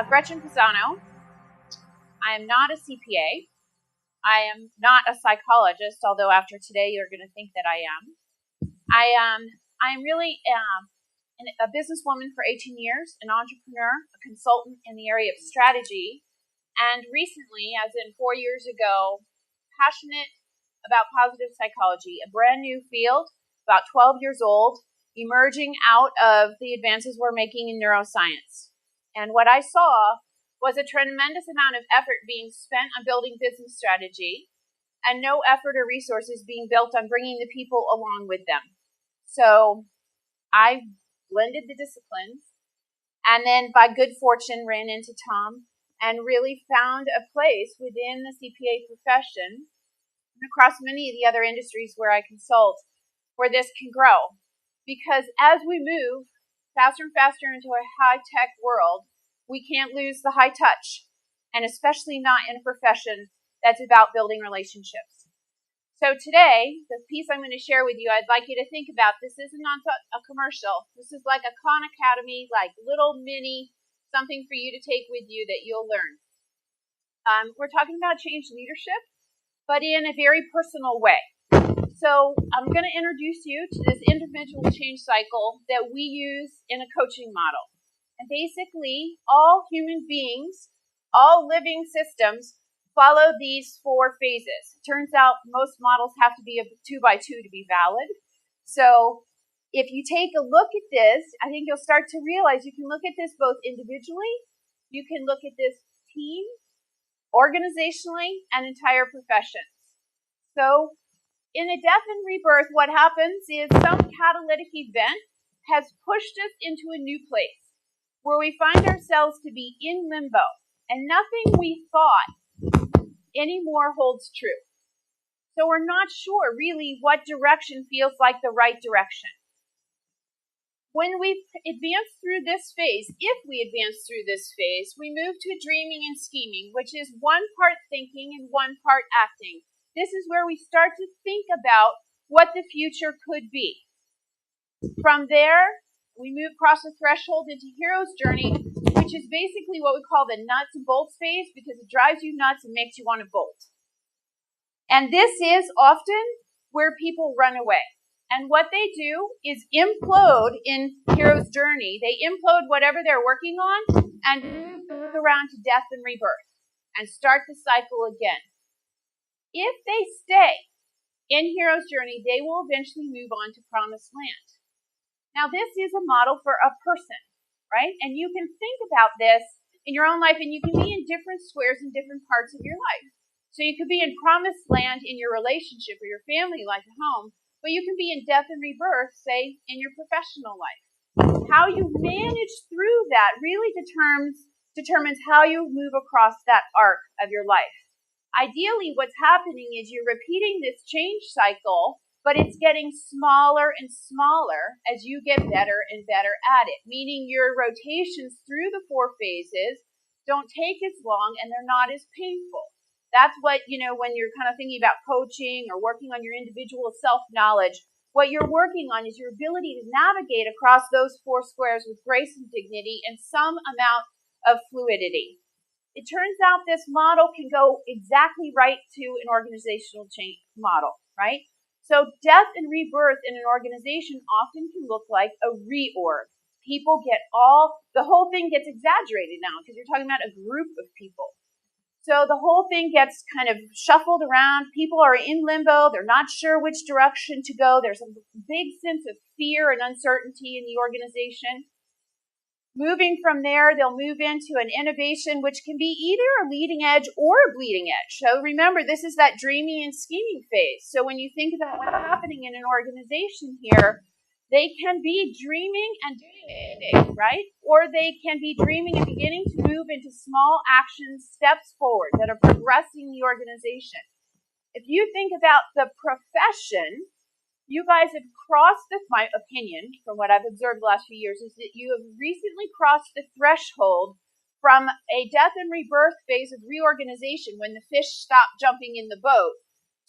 Gretchen Pisano. I am not a CPA. I am not a psychologist, although after today you're going to think that I am. I am really a businesswoman for 18 years, an entrepreneur, a consultant in the area of strategy, and recently, as in 4 years ago, passionate about positive psychology, a brand new field, about 12 years old, emerging out of the advances we're making in neuroscience. And what I saw was a tremendous amount of effort being spent on building business strategy and no effort or resources being built on bringing the people along with them. So I blended the disciplines and then by good fortune ran into Tom and really found a place within the CPA profession and across many of the other industries where I consult where this can grow. Because as we move faster and faster into a high-tech world, we can't lose the high touch, and especially not in a profession that's about building relationships. So today, the piece I'm going to share with you, I'd like you to think about, this isn't a commercial. This is like a Khan Academy, like little mini, something for you to take with you that you'll learn. We're talking about change leadership, but in a very personal way. So I'm going to introduce you to this individual change cycle that we use in a coaching model. And basically, all human beings, all living systems, follow these 4 phases. It turns out most models have to be a 2x2 to be valid. So if you take a look at this, I think you'll start to realize you can look at this both individually, you can look at this team, organizationally, and entire professions. So in a death and rebirth, what happens is some catalytic event has pushed us into a new place where we find ourselves to be in limbo, and nothing we thought anymore holds true. So we're not sure really what direction feels like the right direction. When we advance through this phase, if we advance through this phase, we move to dreaming and scheming, which is one part thinking and one part acting. This is where we start to think about what the future could be. From there, we move across the threshold into hero's journey, which is basically what we call the nuts and bolts phase because it drives you nuts and makes you want to bolt. And this is often where people run away. And what they do is implode in hero's journey. They implode whatever they're working on and move around to death and rebirth and start the cycle again. If they stay in hero's journey, they will eventually move on to promised land. Now, this is a model for a person, right? And you can think about this in your own life, and you can be in different squares in different parts of your life. So you could be in promised land in your relationship or your family life at home, but you can be in death and rebirth, say, in your professional life. How you manage through that really determines how you move across that arc of your life. Ideally, what's happening is you're repeating this change cycle, but it's getting smaller and smaller as you get better and better at it, meaning your rotations through the 4 phases don't take as long and they're not as painful. That's what, when you're kind of thinking about coaching or working on your individual self-knowledge, what you're working on is your ability to navigate across those 4 squares with grace and dignity and some amount of fluidity. It turns out this model can go exactly right to an organizational change model, right? So death and rebirth in an organization often can look like a reorg. People the whole thing gets exaggerated now because you're talking about a group of people. So the whole thing gets kind of shuffled around. People are in limbo. They're not sure which direction to go. There's a big sense of fear and uncertainty in the organization. Moving from there, they'll move into an innovation, which can be either a leading edge or a bleeding edge. So remember, this is that dreaming and scheming phase. So when you think about what's happening in an organization here, they can be dreaming and doing it, right? Or they can be dreaming and beginning to move into small actions, steps forward that are progressing the organization. If you think about the profession, you guys have crossed my opinion, from what I've observed the last few years, is that you have recently crossed the threshold from a death and rebirth phase of reorganization when the fish stop jumping in the boat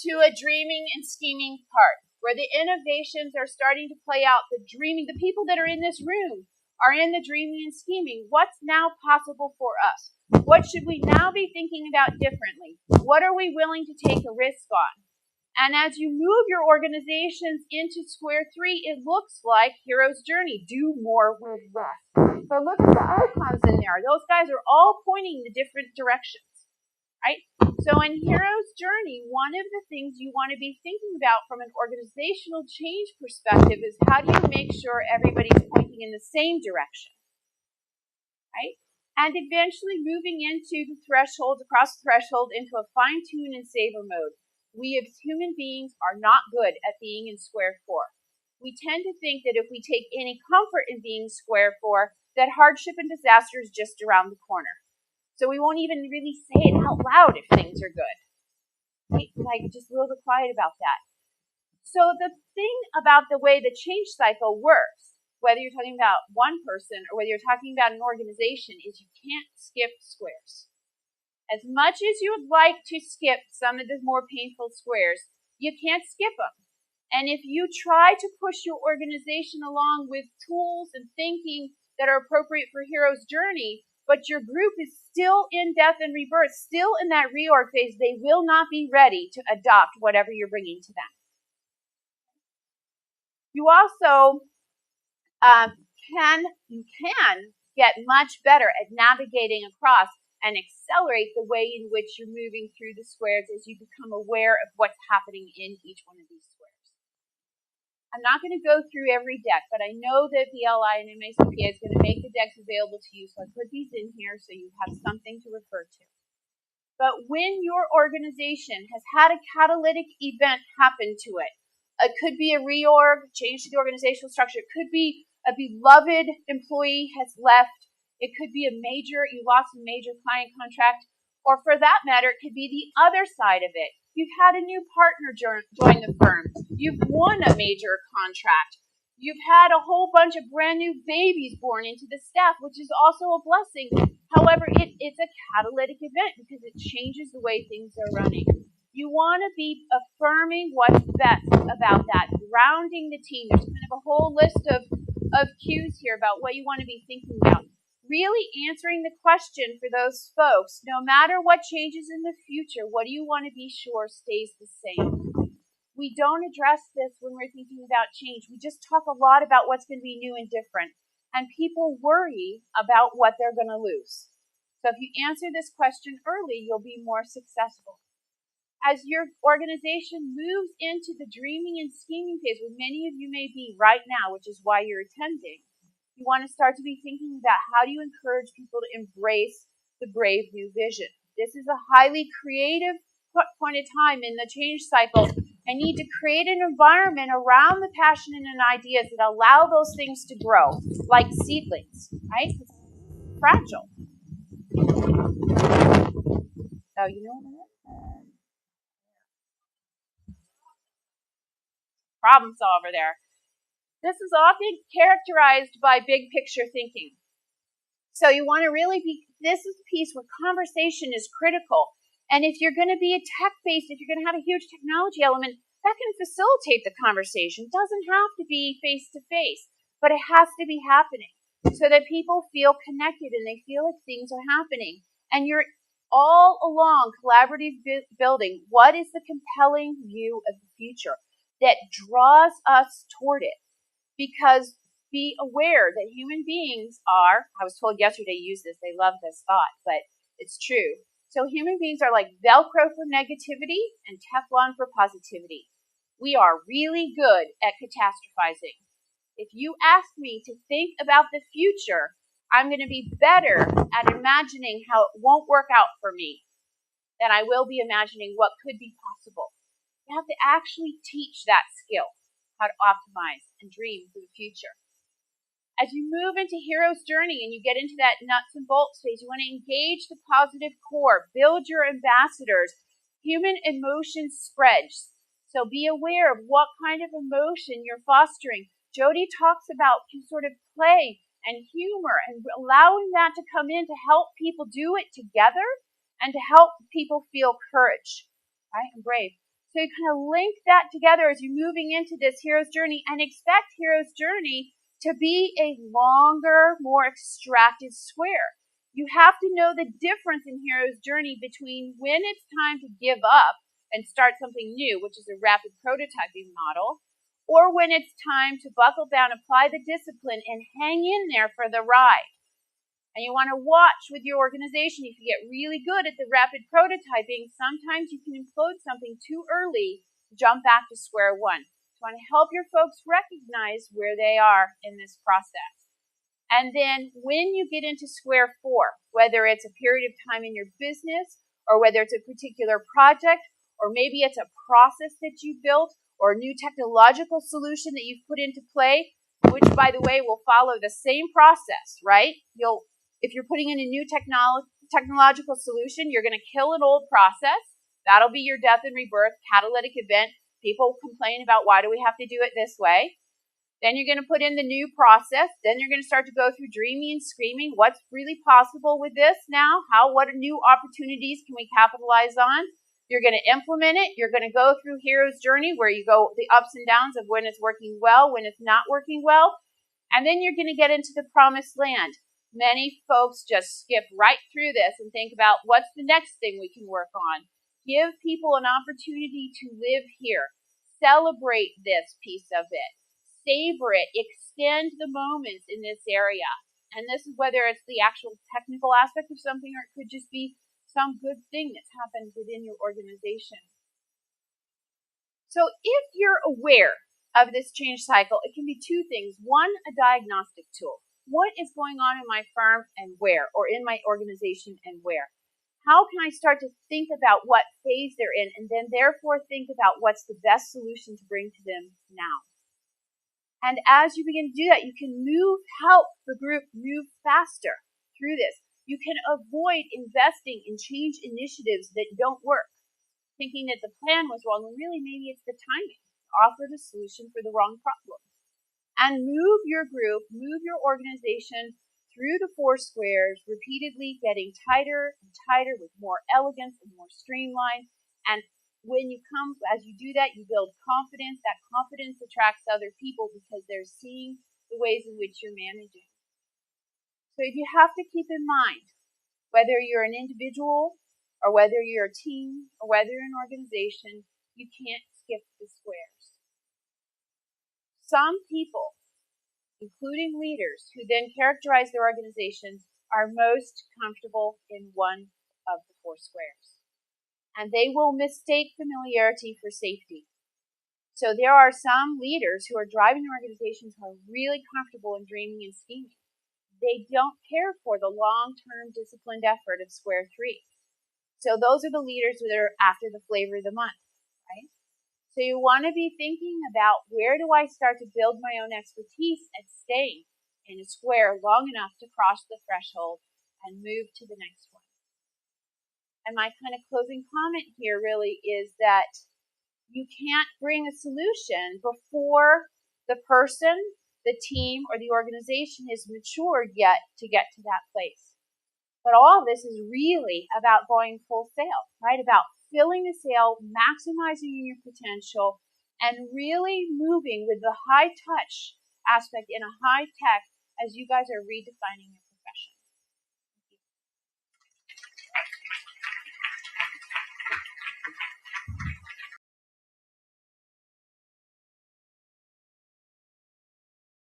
to a dreaming and scheming part where the innovations are starting to play out. The people that are in this room are in the dreaming and scheming. What's now possible for us? What should we now be thinking about differently? What are we willing to take a risk on? And as you move your organizations into square 3, it looks like Hero's Journey. Do more with less. But look at the icons in there. Those guys are all pointing in different directions, right? So in Hero's Journey, one of the things you want to be thinking about from an organizational change perspective is how do you make sure everybody's pointing in the same direction, right? And eventually moving into the threshold, across the threshold, into a fine-tune and savor mode. We as human beings are not good at being in square 4. We tend to think that if we take any comfort in being square 4, that hardship and disaster is just around the corner. So we won't even really say it out loud if things are good. Right? Like, just a little bit quiet about that. So the thing about the way the change cycle works, whether you're talking about one person or whether you're talking about an organization, is you can't skip squares. As much as you would like to skip some of the more painful squares, you can't skip them. And if you try to push your organization along with tools and thinking that are appropriate for Hero's Journey, but your group is still in death and rebirth, still in that reorg phase, they will not be ready to adopt whatever you're bringing to them. You also can get much better at navigating across and accelerate the way in which you're moving through the squares as you become aware of what's happening in each one of these squares. I'm not going to go through every deck, but I know that BLI and MACPA is going to make the decks available to you, so I put these in here so you have something to refer to. But when your organization has had a catalytic event happen to it, it could be a reorg, change to the organizational structure, it could be a beloved employee has left, it could be you lost a major client contract, or for that matter, it could be the other side of it. You've had a new partner join the firm. You've won a major contract. You've had a whole bunch of brand new babies born into the staff, which is also a blessing. However, it's a catalytic event because it changes the way things are running. You want to be affirming what's best about that, grounding the team. There's kind of a whole list of cues here about what you want to be thinking about. Really answering the question for those folks, no matter what changes in the future, what do you want to be sure stays the same? We don't address this when we're thinking about change. We just talk a lot about what's going to be new and different. And people worry about what they're going to lose. So if you answer this question early, you'll be more successful. As your organization moves into the dreaming and scheming phase, where many of you may be right now, which is why you're attending, you want to start to be thinking about how do you encourage people to embrace the brave new vision. This is a highly creative point of time in the change cycle. I need to create an environment around the passion and ideas that allow those things to grow, like seedlings, right? It's fragile. Oh, you know what? Problem solver there. This is often characterized by big picture thinking. So you want to really this is the piece where conversation is critical. And if you're going to be a tech-based, if you're going to have a huge technology element, that can facilitate the conversation. It doesn't have to be face-to-face, but it has to be happening so that people feel connected and they feel like things are happening. And you're all along collaborative building. What is the compelling view of the future that draws us toward it? Because be aware that human beings are, I was told yesterday, use this, they love this thought, but it's true. So human beings are like Velcro for negativity and Teflon for positivity. We are really good at catastrophizing. If you ask me to think about the future, I'm going to be better at imagining how it won't work out for me than I will be imagining what could be possible. You have to actually teach that skill, how to optimize and dream for the future. As you move into Hero's Journey and you get into that nuts and bolts phase, you want to engage the positive core, build your ambassadors. Human emotion spreads. So be aware of what kind of emotion you're fostering. Jody talks about sort of play and humor and allowing that to come in to help people do it together and to help people feel courage, right, and brave. So you kind of link that together as you're moving into this Hero's Journey and expect Hero's Journey to be a longer, more extracted square. You have to know the difference in hero's journey between when it's time to give up and start something new, which is a rapid prototyping model, or when it's time to buckle down, apply the discipline, and hang in there for the ride. And you want to watch with your organization. If you get really good at the rapid prototyping, sometimes you can implode something too early, jump back to square one. You want to help your folks recognize where they are in this process. And then when you get into square four, whether it's a period of time in your business, or whether it's a particular project, or maybe it's a process that you built, or a new technological solution that you've put into play, which, by the way, will follow the same process, right? If you're putting in a new technological solution, you're going to kill an old process. That'll be your death and rebirth, catalytic event. People complain about, why do we have to do it this way? Then you're going to put in the new process. Then you're going to start to go through dreaming and screaming. What's really possible with this now? What new opportunities can we capitalize on? You're going to implement it. You're going to go through hero's journey, where you go the ups and downs of when it's working well, when it's not working well. And then you're going to get into the promised land. Many folks just skip right through this and think about, what's the next thing we can work on? Give people an opportunity to live here. Celebrate this piece of it. Savor it, extend the moments in this area. And this is whether it's the actual technical aspect of something, or it could just be some good thing that's happened within your organization. So if you're aware of this change cycle, it can be two things. One, a diagnostic tool. What is going on in my firm and where, or in my organization and where? How can I start to think about what phase they're in, and then therefore think about what's the best solution to bring to them now? And as you begin to do that, you can help the group move faster through this. You can avoid investing in change initiatives that don't work, thinking that the plan was wrong, when really maybe it's the timing. Offer the solution for the wrong problem. And move your group, move your organization through the four squares, repeatedly getting tighter and tighter with more elegance and more streamline. And as you do that, you build confidence. That confidence attracts other people because they're seeing the ways in which you're managing. So you have to keep in mind, whether you're an individual, or whether you're a team, or whether you're an organization, you can't skip the squares. Some people, including leaders who then characterize their organizations, are most comfortable in one of the four squares. And they will mistake familiarity for safety. So there are some leaders who are driving organizations who are really comfortable in dreaming and scheming. They don't care for the long-term disciplined effort of square three. So those are the leaders that are after the flavor of the month, right? So you want to be thinking about, where do I start to build my own expertise and stay in a square long enough to cross the threshold and move to the next one. And my kind of closing comment here really is that you can't bring a solution before the person, the team, or the organization is matured yet to get to that place. But all of this is really about going full sail, right? About filling the sail, maximizing your potential, and really moving with the high touch aspect in a high tech as you guys are redefining your